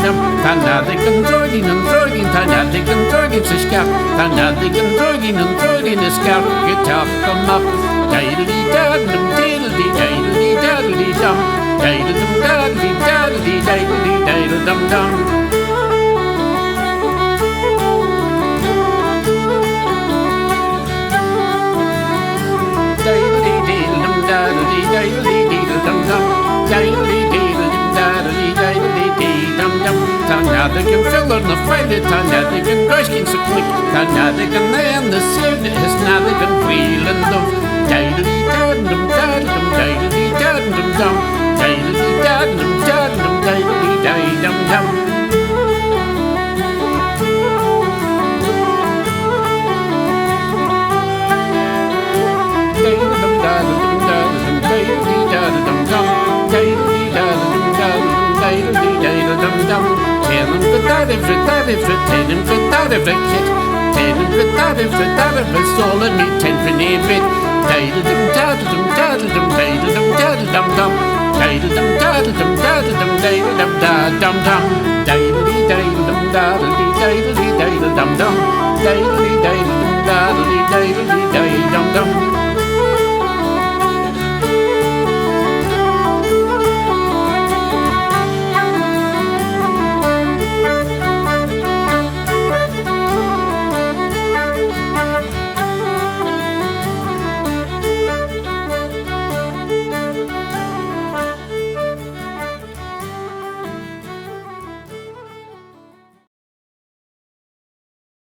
dum. Tanadigan droiding and droiding, tanadigan droiding to scout. Tanadigan droiding and droiding to scout. Guitar come up. Daddly daddlum, diddly daddly daddly dum. Daddlum daddly daddly daddly daddle dum dum. Daddly diddlum daddly daddly diddle dum dum. Daddly diddlum daddly daddly dee dum dum. Tanadigan fill on the Friday, tanadigan Gryskin so quick. Tanadigan and the Sid is nadigan wheel and dove. Daddly daddlum daddlum daddly daddlum dum. Daddly daddlum daddlum daddly day dum dum. Daddlum daddlum daddlum daddly daddlum dum. Daddly daddlum daddlum daddly daddle dum dum. Tell him for that every tell him for that every kid. Tell him for that every soul and me ten for name it. Daddle daddle daddle daddle daddle dum dum. Daddle daddle daddle daddle dum dum dum. Daddle daddle daddle daddle daddle.